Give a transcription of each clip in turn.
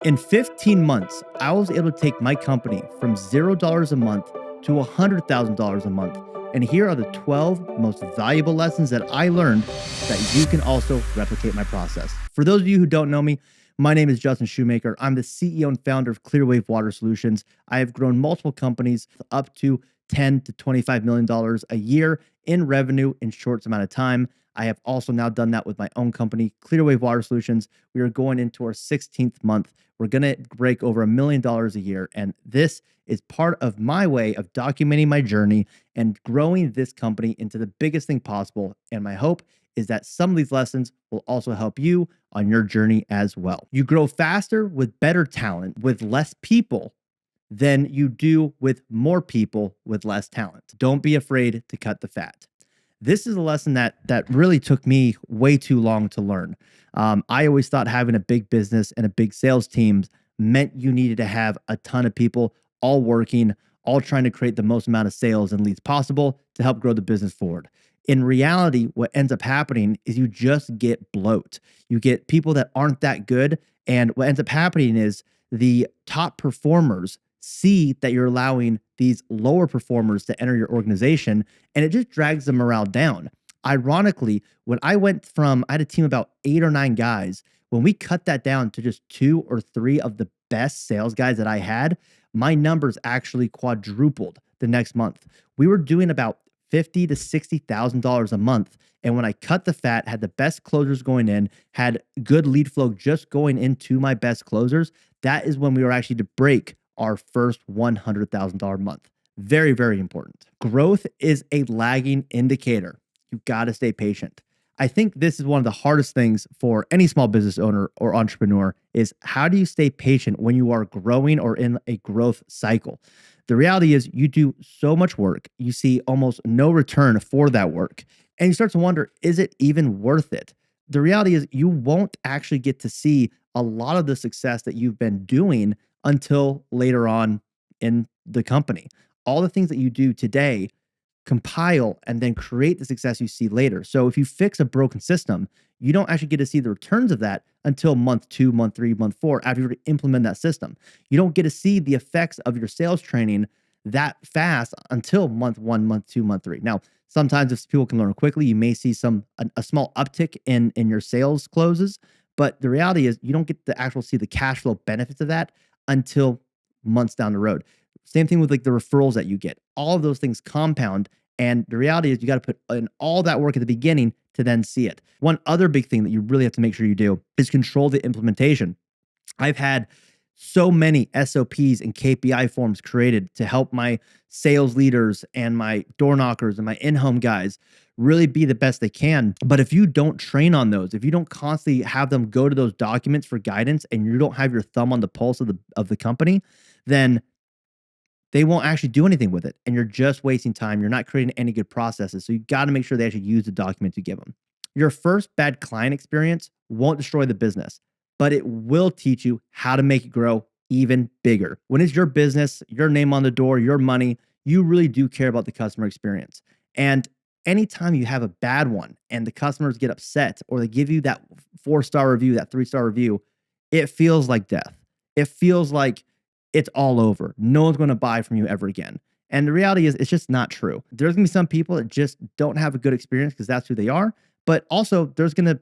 In 15 months, I was able to take my company from $0 a month to $100,000 a month. And here are the 12 most valuable lessons that I learned that you can also replicate my process. For those of you who don't know me, my name is Justin Shoemaker. I'm the CEO and founder of Clearwave Water Solutions. I have grown multiple companies up to $10 to $25 million a year in revenue in short amount of time. I have also now done that with my own company, Clearwave Water Solutions. We are going into our 16th month. We're going to break over $1 million a year. And this is part of my way of documenting my journey and growing this company into the biggest thing possible. And my hope is that some of these lessons will also help you on your journey as well. You grow faster with better talent, with less people than you do with more people with less talent. Don't be afraid to cut the fat. This is a lesson that really took me way too long to learn. I always thought having a big business and a big sales team meant you needed to have a ton of people all working, all trying to create the most amount of sales and leads possible to help grow the business forward. In reality, what ends up happening is you just get bloat. You get people that aren't that good. And what ends up happening is the top performers see that you're allowing these lower performers to enter your organization, and it just drags the morale down. Ironically, when I had a team of about 8 or 9 guys. When we cut that down to just 2 or 3 of the best sales guys that I had, my numbers actually quadrupled the next month. We were doing about $50,000 to $60,000 a month. And when I cut the fat, had the best closers going in, had good lead flow just going into my best closers, that is when we were actually to break our first $100,000 month. Very, very important. Growth is a lagging indicator. You've got to stay patient. I think this is one of the hardest things for any small business owner or entrepreneur is how do you stay patient when you are growing or in a growth cycle? The reality is you do so much work, you see almost no return for that work, and you start to wonder, is it even worth it? The reality is you won't actually get to see a lot of the success that you've been doing until later on in the company. All the things that you do today compile and then create the success you see later. So if you fix a broken system, you don't actually get to see the returns of that until month 2, month 3, month 4, after you implement that system. You don't get to see the effects of your sales training that fast until month 1, month 2, month 3. Now, sometimes if people can learn quickly, you may see a small uptick in your sales closes, but the reality is you don't get to actually see the cash flow benefits of that until months down the road. Same thing with like the referrals that you get. All of those things compound. And the reality is you got to put in all that work at the beginning to then see it. One other big thing that you really have to make sure you do is control the implementation. I've had so many SOPs and KPI forms created to help my sales leaders and my door knockers and my in-home guys really be the best they can. But if you don't train on those, if you don't constantly have them go to those documents for guidance and you don't have your thumb on the pulse of the company, then they won't actually do anything with it. And you're just wasting time. You're not creating any good processes. So you got to make sure they actually use the document you give them. Your first bad client experience won't destroy the business, but it will teach you how to make it grow even bigger. When it's your business, your name on the door, your money, you really do care about the customer experience. And anytime you have a bad one and the customers get upset or they give you that 4-star review, that 3-star review, it feels like death. It feels like it's all over. No one's going to buy from you ever again. And the reality is it's just not true. There's going to be some people that just don't have a good experience because that's who they are. But also there's going to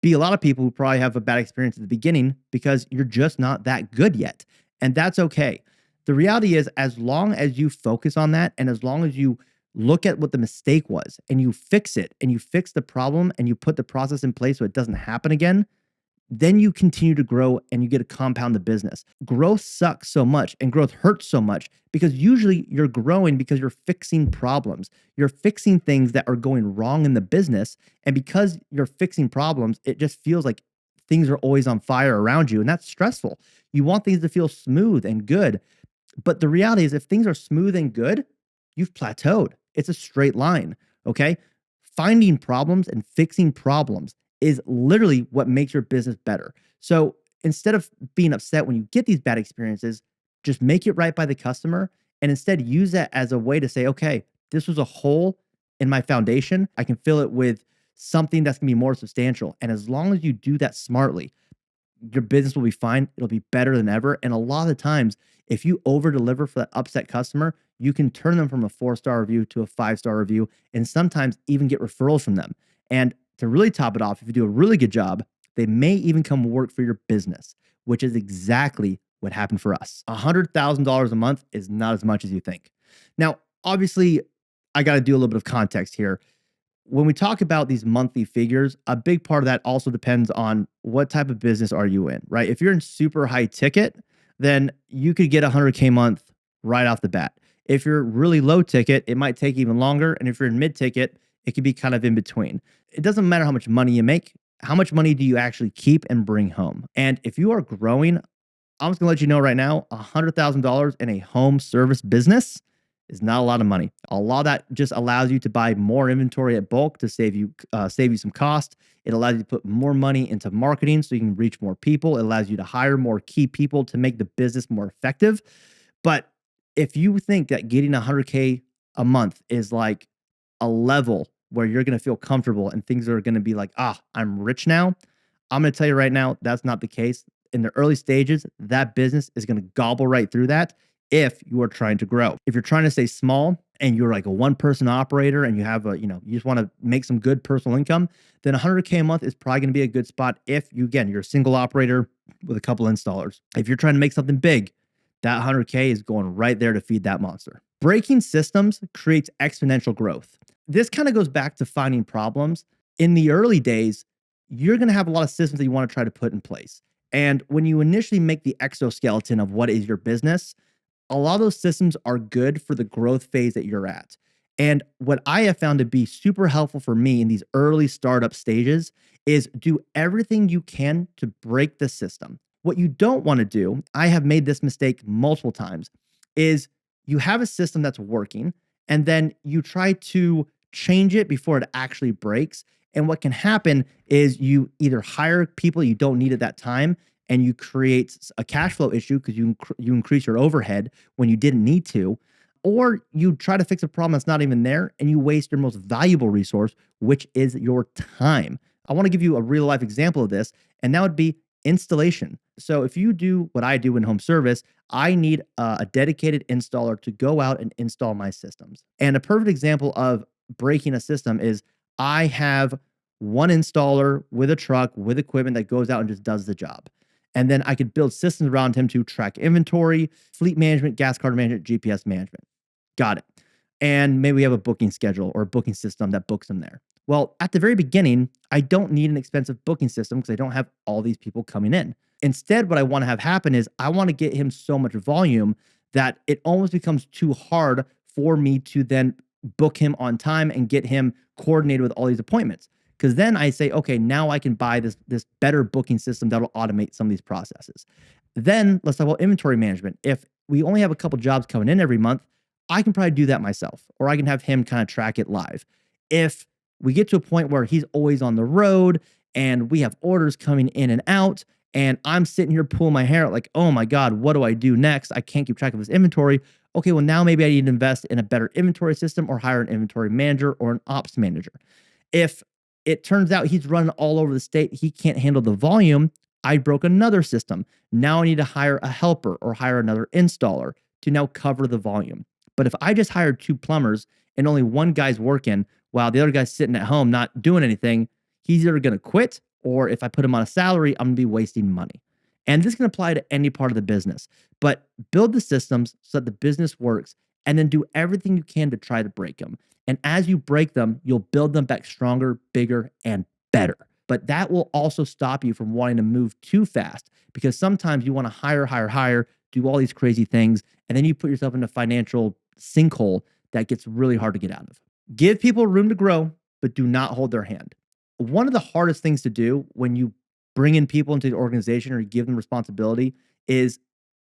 be a lot of people who probably have a bad experience at the beginning because you're just not that good yet. And that's okay. The reality is as long as you focus on that and as long as you look at what the mistake was and you fix it and you fix the problem and you put the process in place so it doesn't happen again, then you continue to grow and you get to compound the business. Growth sucks so much and growth hurts so much because usually you're growing because you're fixing problems. You're fixing things that are going wrong in the business. And because you're fixing problems, it just feels like things are always on fire around you. And that's stressful. You want things to feel smooth and good. But the reality is if things are smooth and good, you've plateaued. It's a straight line. Okay. Finding problems and fixing problems is literally what makes your business better. So instead of being upset when you get these bad experiences, just make it right by the customer and instead use that as a way to say, okay, this was a hole in my foundation. I can fill it with something that's gonna be more substantial. And as long as you do that smartly, your business will be fine. It'll be better than ever. And a lot of the times, if you over deliver for that upset customer, you can turn them from a 4-star review to a 5-star review, and sometimes even get referrals from them. And to really top it off, if you do a really good job, they may even come work for your business, which is exactly what happened for us. $100,000 a month is not as much as you think. Now, obviously, I got to do a little bit of context here. When we talk about these monthly figures, a big part of that also depends on what type of business are you in, right? If you're in super high ticket, then you could get 100K a month right off the bat. If you're really low ticket, it might take even longer. And if you're in mid ticket, it could be kind of in between. It doesn't matter how much money you make. How much money do you actually keep and bring home? And if you are growing, I'm just gonna let you know right now, $100,000 in a home service business is not a lot of money. A lot of that just allows you to buy more inventory at bulk to save you some cost. It allows you to put more money into marketing so you can reach more people. It allows you to hire more key people to make the business more effective. But if you think that getting 100K a month is like a level where you're going to feel comfortable and things are going to be like, I'm rich now, I'm going to tell you right now, that's not the case. In the early stages, that business is going to gobble right through that if you are trying to grow. If you're trying to stay small and you're like a one-person operator and you have you just want to make some good personal income, then 100K a month is probably going to be a good spot if you're a single operator with a couple installers. If you're trying to make something big, that 100K is going right there to feed that monster. Breaking systems creates exponential growth. This kind of goes back to finding problems. In the early days, you're going to have a lot of systems that you want to try to put in place. And when you initially make the exoskeleton of what is your business, a lot of those systems are good for the growth phase that you're at. And what I have found to be super helpful for me in these early startup stages is do everything you can to break the system. What you don't want to do, I have made this mistake multiple times, is you have a system that's working and then you try to change it before it actually breaks. And what can happen is you either hire people you don't need at that time and you create a cash flow issue because you increase your overhead when you didn't need to, or you try to fix a problem that's not even there and you waste your most valuable resource, which is your time. I want to give you a real life example of this, and that would be installation. So if you do what I do in home service, I need a dedicated installer to go out and install my systems. And a perfect example of breaking a system is I have one installer with a truck with equipment that goes out and just does the job. And then I could build systems around him to track inventory, fleet management, gas card management, GPS management. Got it. And maybe we have a booking schedule or a booking system that books them there. Well, at the very beginning, I don't need an expensive booking system because I don't have all these people coming in. Instead, what I want to have happen is I want to get him so much volume that it almost becomes too hard for me to then book him on time and get him coordinated with all these appointments. Because then I say, okay, now I can buy this better booking system that'll automate some of these processes. Then let's talk about inventory management. If we only have a couple jobs coming in every month, I can probably do that myself, or I can have him kind of track it live. If we get to a point where he's always on the road and we have orders coming in and out, and I'm sitting here pulling my hair out like, oh my God, what do I do next? I can't keep track of this inventory. Okay, well, now maybe I need to invest in a better inventory system or hire an inventory manager or an ops manager. If it turns out he's running all over the state, he can't handle the volume, I broke another system. Now I need to hire a helper or hire another installer to now cover the volume. But if I just hired 2 plumbers and only one guy's working while the other guy's sitting at home not doing anything, he's either going to quit, or if I put him on a salary, I'm going to be wasting money. And this can apply to any part of the business. But build the systems so that the business works, and then do everything you can to try to break them. And as you break them, you'll build them back stronger, bigger, and better. But that will also stop you from wanting to move too fast, because sometimes you want to hire, do all these crazy things, and then you put yourself in a financial sinkhole that gets really hard to get out of. Give people room to grow, but do not hold their hand. One of the hardest things to do when you bring in people into the organization or you give them responsibility is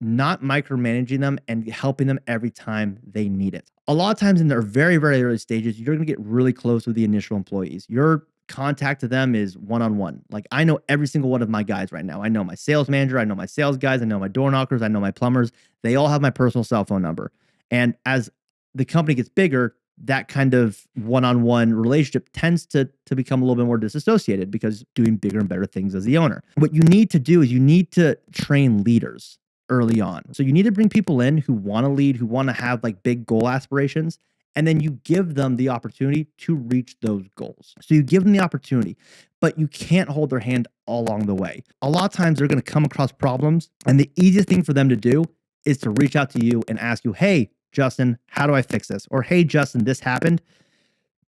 not micromanaging them and helping them every time they need it. A lot of times in their very, very early stages, you're going to get really close with the initial employees. Your contact to them is one-on-one. Like, I know every single one of my guys right now. I know my sales manager, I know my sales guys, I know my door knockers, I know my plumbers. They all have my personal cell phone number. And as the company gets bigger, that kind of one-on-one relationship tends to become a little bit more disassociated because doing bigger and better things as the owner. What you need to do is you need to train leaders early on. So you need to bring people in who want to lead, who want to have like big goal aspirations, and then you give them the opportunity to reach those goals. So you give them the opportunity, but you can't hold their hand all along the way. A lot of times they're going to come across problems, and the easiest thing for them to do is to reach out to you and ask you, hey, Justin, how do I fix this? Or, hey, Justin, this happened.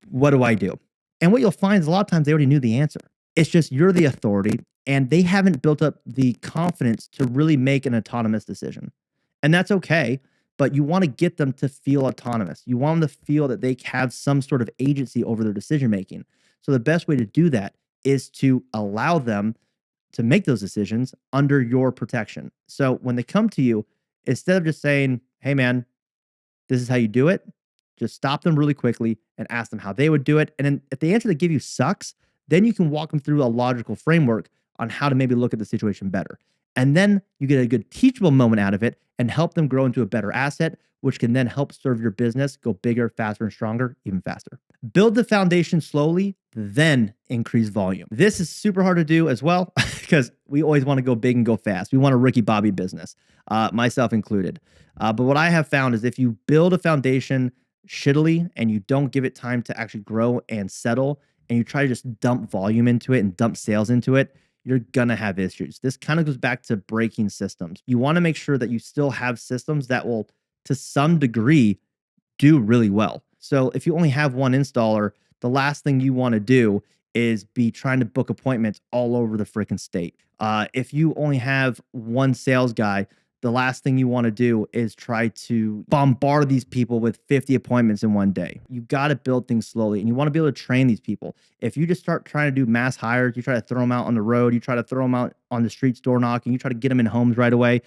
What do I do? And what you'll find is a lot of times they already knew the answer. It's just you're the authority and they haven't built up the confidence to really make an autonomous decision. And that's okay, but you want to get them to feel autonomous. You want them to feel that they have some sort of agency over their decision making. So the best way to do that is to allow them to make those decisions under your protection. So when they come to you, instead of just saying, hey, man, this is how you do it, just stop them really quickly and ask them how they would do it. And then if the answer they give you sucks, then you can walk them through a logical framework on how to maybe look at the situation better. And then you get a good teachable moment out of it and help them grow into a better asset, which can then help serve your business go bigger, faster, and stronger, even faster. Build the foundation slowly, then increase volume. This is super hard to do as well because we always want to go big and go fast. We want a Ricky Bobby business, myself included. But what I have found is if you build a foundation shittily and you don't give it time to actually grow and settle, and you try to just dump volume into it and dump sales into it, you're going to have issues. This kind of goes back to breaking systems. You want to make sure that you still have systems that will, to some degree, do really well. So if you only have one installer, the last thing you want to do is be trying to book appointments all over the freaking state. If you only have one sales guy, the last thing you want to do is try to bombard these people with 50 appointments in one day. You got to build things slowly, and you want to be able to train these people. If you just start trying to do mass hires, you try to throw them out on the road, you try to throw them out on the streets door knocking, you try to get them in homes right away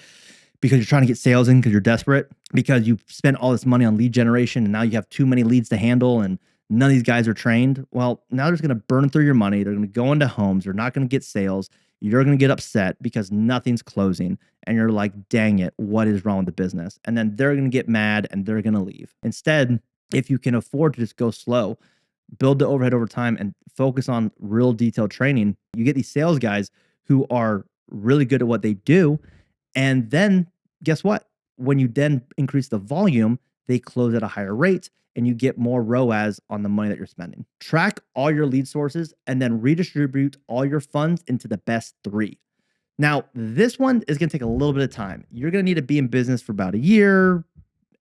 because you're trying to get sales in because you're desperate, because you spent all this money on lead generation and now you have too many leads to handle and none of these guys are trained. Well, now they're just going to burn through your money. They're going to go into homes. They're not going to get sales. You're going to get upset because nothing's closing. And you're like, dang it, what is wrong with the business? And then they're going to get mad and they're going to leave. Instead, if you can afford to just go slow, build the overhead over time and focus on real detailed training, you get these sales guys who are really good at what they do. And then guess what? When you then increase the volume, they close at a higher rate and you get more ROAS on the money that you're spending. Track all your lead sources and then redistribute all your funds into the best 3. Now, this one is going to take a little bit of time. You're going to need to be in business for about a year,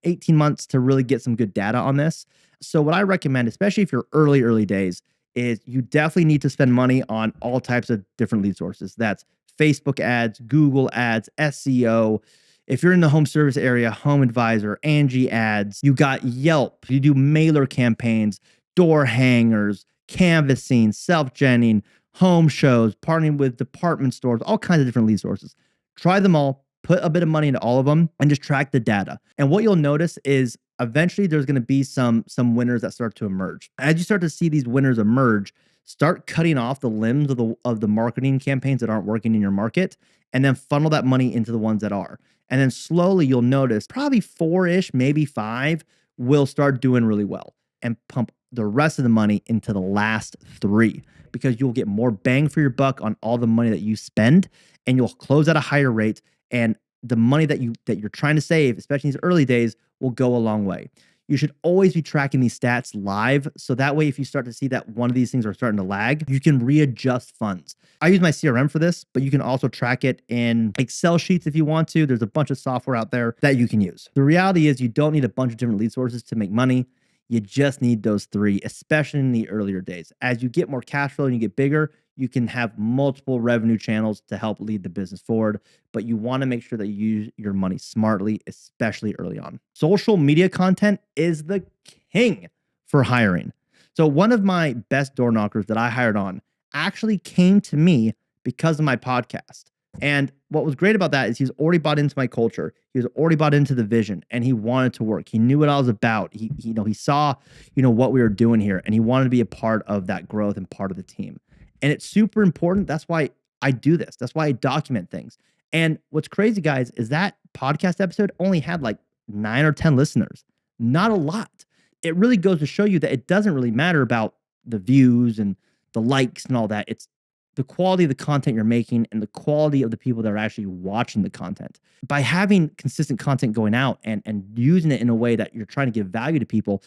18 months to really get some good data on this. So what I recommend, especially if you're early days, is you definitely need to spend money on all types of different lead sources. That's Facebook ads, Google ads, SEO. If you're in the home service area, Home Advisor, Angie ads, you got Yelp, you do mailer campaigns, door hangers, canvassing, self-genning, home shows, partnering with department stores, all kinds of different lead sources. Try them all, put a bit of money into all of them, and just track the data. And what you'll notice is eventually there's going to be some winners that start to emerge. As you start to see these winners emerge, start cutting off the limbs of the marketing campaigns that aren't working in your market, and then funnel that money into the ones that are. And then slowly you'll notice probably 4-ish, maybe 5 will start doing really well, and pump the rest of the money into the last 3 because you'll get more bang for your buck on all the money that you spend, and you'll close at a higher rate. And the money that you're trying to save, especially in these early days, will go a long way. You should always be tracking these stats live. So that way, if you start to see that one of these things are starting to lag, you can readjust funds. I use my CRM for this, but you can also track it in Excel sheets if you want to. There's a bunch of software out there that you can use. The reality is you don't need a bunch of different lead sources to make money. You just need those 3, especially in the earlier days. As you get more cash flow and you get bigger, you can have multiple revenue channels to help lead the business forward, but you want to make sure that you use your money smartly, especially early on. Social media content is the king for hiring. So one of my best door knockers that I hired on actually came to me because of my podcast. And what was great about that is he was already bought into my culture. He was already bought into the vision, and he wanted to work. He knew what I was about. He saw, what we were doing here, and he wanted to be a part of that growth and part of the team. And it's super important. That's why I do this. That's why I document things. And what's crazy, guys, is that podcast episode only had like 9 or 10 listeners. Not a lot. it really goes to show you that it doesn't really matter about the views and the likes and all that. It's the quality of the content you're making and the quality of the people that are actually watching the content. By having consistent content going out and using it in a way that you're trying to give value to people,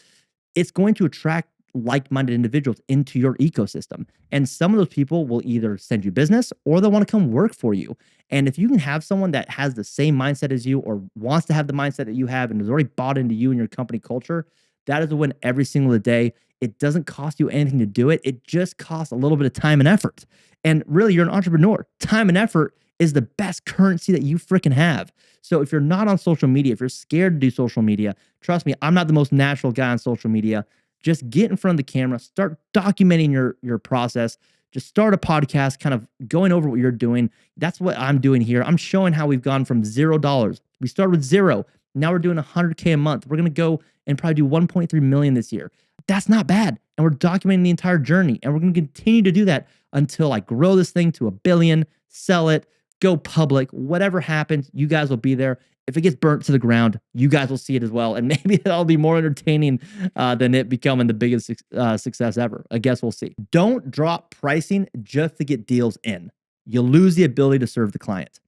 it's going to attract like-minded individuals into your ecosystem. And some of those people will either send you business or they'll want to come work for you. And if you can have someone that has the same mindset as you or wants to have the mindset that you have and has already bought into you and your company culture, that is a win every single day. It doesn't cost you anything to do it. It just costs a little bit of time and effort. And really, you're an entrepreneur. Time and effort is the best currency that you freaking have. So if you're not on social media, if you're scared to do social media, trust me, I'm not the most natural guy on social media. Just get in front of the camera, start documenting your process. Just start a podcast, kind of going over what you're doing. That's what I'm doing here. I'm showing how we've gone from $0. We started with zero. Now we're doing $100K a month. We're going to go and probably do 1.3 million this year. That's not bad. And we're documenting the entire journey. And we're going to continue to do that until I grow this thing to 1 billion, sell it, go public. Whatever happens, you guys will be there. If it gets burnt to the ground, you guys will see it as well. And maybe that'll be more entertaining than it becoming the biggest success ever. I guess we'll see. Don't drop pricing just to get deals in. You'll lose the ability to serve the client.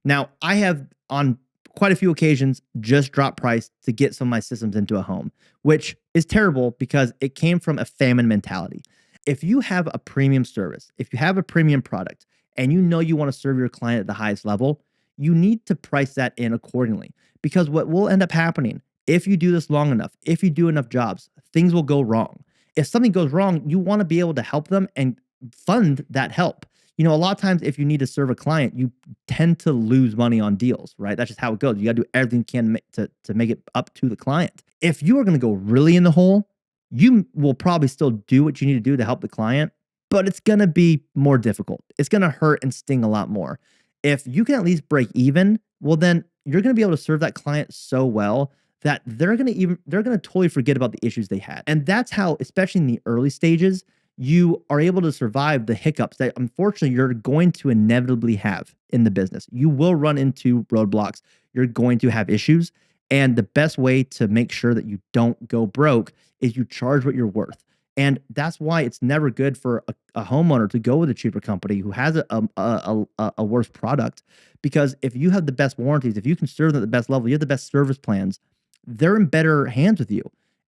Now, I have on quite a few occasions just dropped price to get some of my systems into a home, which is terrible because it came from a famine mentality. If you have a premium service, if you have a premium product, and you know you want to serve your client at the highest level, you need to price that in accordingly. Because what will end up happening, if you do this long enough, if you do enough jobs, things will go wrong. If something goes wrong, you want to be able to help them and fund that help. You know, a lot of times if you need to serve a client, you tend to lose money on deals, right? That's just how it goes. You got to do everything you can to make it up to the client. If you are going to go really in the hole, you will probably still do what you need to do to help the client, but it's going to be more difficult. It's going to hurt and sting a lot more. If you can at least break even, well, then you're going to be able to serve that client so well that they're going to totally forget about the issues they had. And that's how, especially in the early stages, you are able to survive the hiccups that unfortunately you're going to inevitably have in the business. You will run into roadblocks. You're going to have issues. And the best way to make sure that you don't go broke is you charge what you're worth. And that's why it's never good for a homeowner to go with a cheaper company who has a worse product. Because if you have the best warranties, if you can serve them at the best level, you have the best service plans, they're in better hands with you.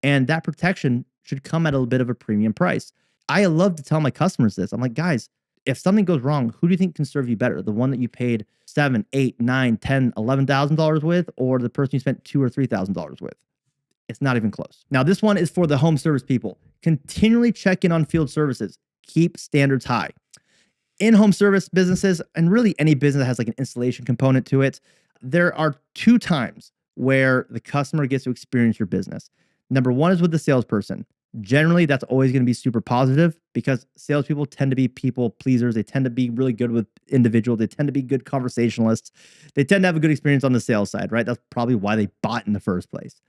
And that protection should come at a bit of a premium price. I love to tell my customers this. I'm like, guys, if something goes wrong, who do you think can serve you better? The one that you paid $7, $8, $9, $10, $11,000 with, or the person you spent $2,000 or $3,000 with? It's not even close. Now, this one is for the home service people. Continually check in on field services. Keep standards high. In home service businesses, and really any business that has like an installation component to it, there are 2 times where the customer gets to experience your business. Number 1 is with the salesperson. Generally, that's always going to be super positive because salespeople tend to be people pleasers. They tend to be really good with individuals. They tend to be good conversationalists. They tend to have a good experience on the sales side, right? That's probably why they bought in the first place.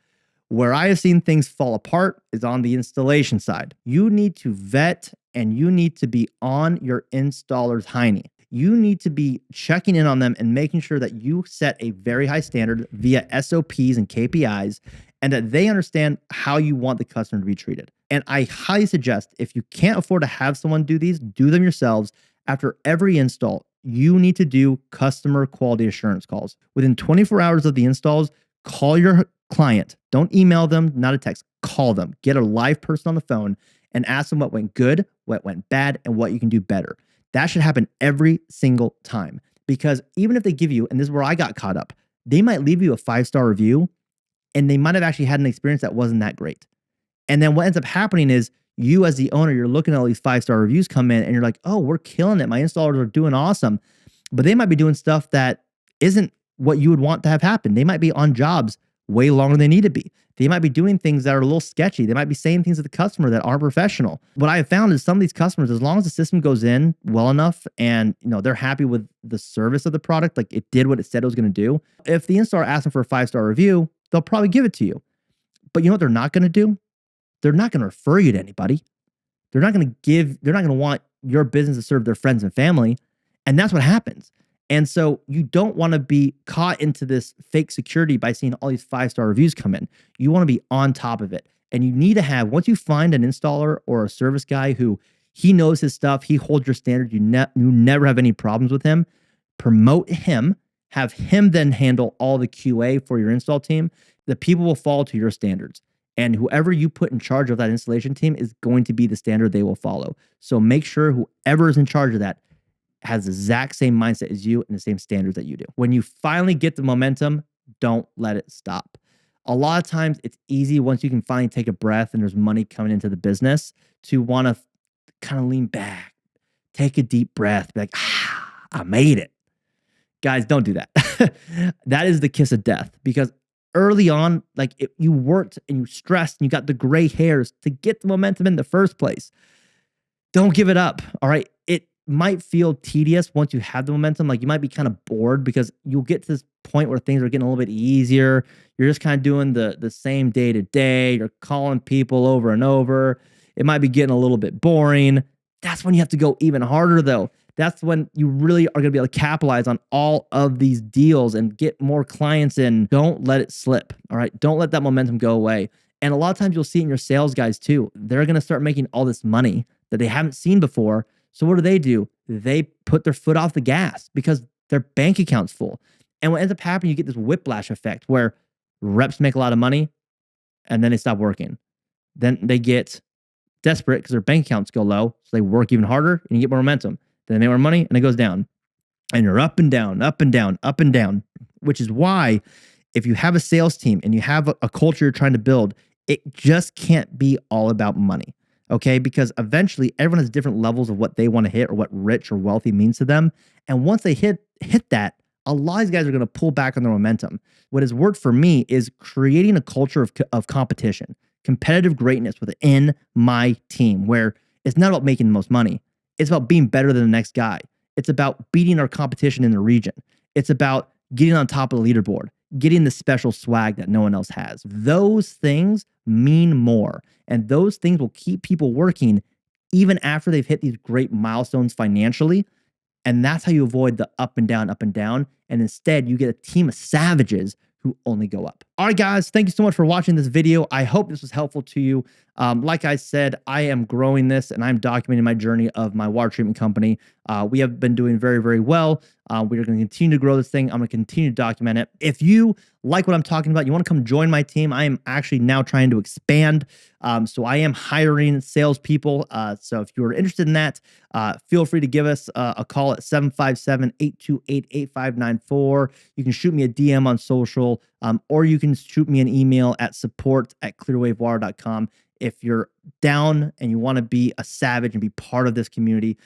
Where I have seen things fall apart is on the installation side. You need to vet and you need to be on your installer's hiney. You need to be checking in on them and making sure that you set a very high standard via SOPs and KPIs and that they understand how you want the customer to be treated. And I highly suggest if you can't afford to have someone do these, do them yourselves. After every install, you need to do customer quality assurance calls. Within 24 hours of the installs, call your client. Don't email them, not a text. Call them. Get a live person on the phone and ask them what went good, what went bad, and what you can do better. That should happen every single time because even if they give you, and this is where I got caught up, they might leave you a 5-star review and they might have actually had an experience that wasn't that great. And then what ends up happening is you as the owner, you're looking at all these 5-star reviews come in and you're like, oh, we're killing it. My installers are doing awesome. But they might be doing stuff that isn't what you would want to have happen. They might be on jobs way longer than they need to be. They might be doing things that are a little sketchy. They might be saying things to the customer that aren't professional. What I have found is some of these customers, as long as the system goes in well enough and they're happy with the service of the product, like it did what it said it was going to do, if the installer asks them for a 5-star review, they'll probably give it to you. But you know what they're not going to do? They're not going to refer you to anybody. They're not going to want your business to serve their friends and family. And that's what happens. And so you don't want to be caught into this fake security by seeing all these 5-star reviews come in. You want to be on top of it. And you need to have, once you find an installer or a service guy who he knows his stuff, he holds your standard, you never have any problems with him, promote him, have him then handle all the QA for your install team. The people will fall to your standards. And whoever you put in charge of that installation team is going to be the standard they will follow. So make sure whoever is in charge of that has the exact same mindset as you and the same standards that you do. When you finally get the momentum, don't let it stop. A lot of times it's easy once you can finally take a breath and there's money coming into the business to want to kind of lean back, take a deep breath, be like, I made it. Guys, don't do that. That is the kiss of death, because early on, you worked and you stressed and you got the gray hairs to get the momentum in the first place. Don't give it up. All right. It might feel tedious once you have the momentum. Like, you might be kind of bored because you'll get to this point where things are getting a little bit easier. You're just kind of doing the same day to day. You're calling people over and over. It might be getting a little bit boring. That's when you have to go even harder, though. That's when you really are going to be able to capitalize on all of these deals and get more clients in. Don't let it slip. All right. Don't let that momentum go away. And a lot of times you'll see it in your sales guys too. They're going to start making all this money that they haven't seen before. So what do? They put their foot off the gas because their bank account's full. And what ends up happening, you get this whiplash effect where reps make a lot of money and then they stop working. Then they get desperate because their bank accounts go low. So they work even harder and you get more momentum. Then they make more money and it goes down. And you're up and down, up and down, up and down, which is why if you have a sales team and you have a culture you're trying to build, it just can't be all about money. Okay, because eventually everyone has different levels of what they want to hit or what rich or wealthy means to them. And once they hit that, a lot of these guys are going to pull back on their momentum. What has worked for me is creating a culture of competition, competitive greatness within my team, where it's not about making the most money. It's about being better than the next guy. It's about beating our competition in the region. It's about getting on top of the leaderboard, getting the special swag that no one else has. Those things mean more. And those things will keep people working even after they've hit these great milestones financially. And that's how you avoid the up and down, up and down. And instead, you get a team of savages who only go up. All right, guys, thank you so much for watching this video. I hope this was helpful to you. Like I said, I am growing this and I'm documenting my journey of my water treatment company. We have been doing very, very well. We are going to continue to grow this thing. I'm going to continue to document it. If you like what I'm talking about, you want to come join my team, I am actually now trying to expand. So I am hiring salespeople. So if you're interested in that, feel free to give us a call at 757-828-8594. You can shoot me a DM on social, or you can shoot me an email at support@clearwavewater.com. If you're down and you want to be a savage and be part of this community,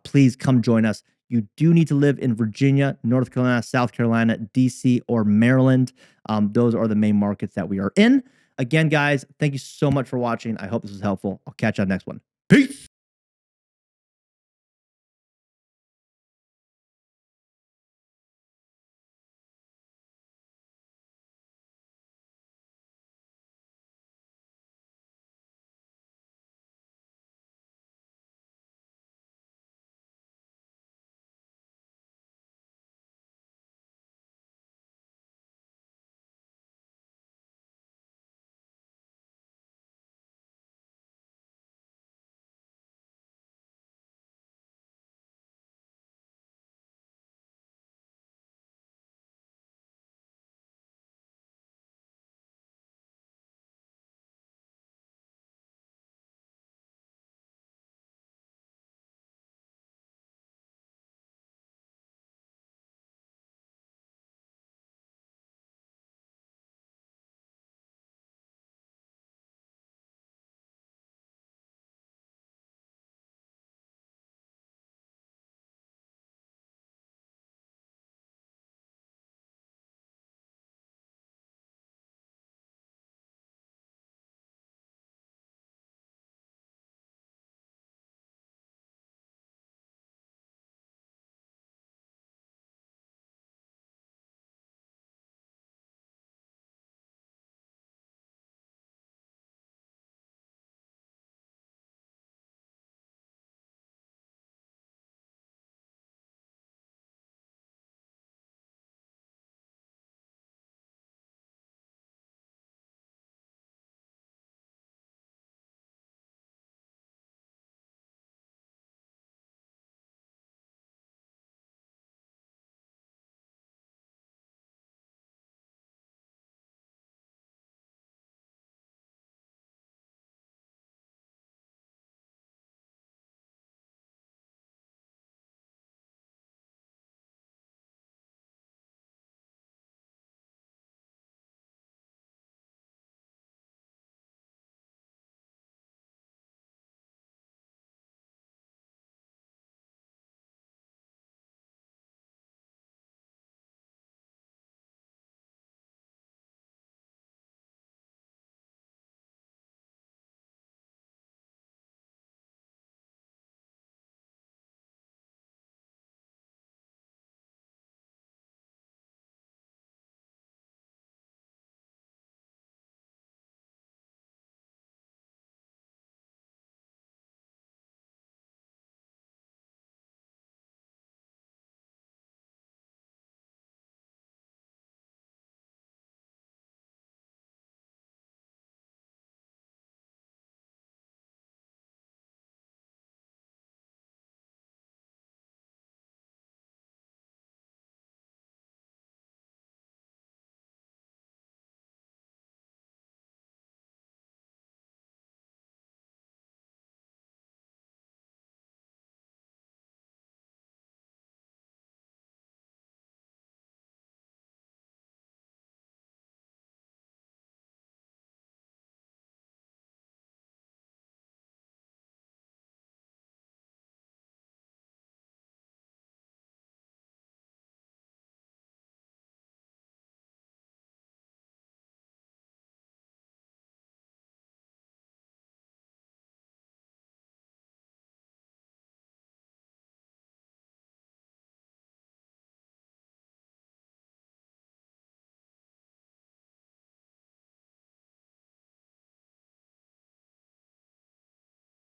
please come join us. You do need to live in Virginia, North Carolina, South Carolina, DC, or Maryland. Those are the main markets that we are in. Again, guys, thank you so much for watching. I hope this was helpful. I'll catch you on the next one. Peace.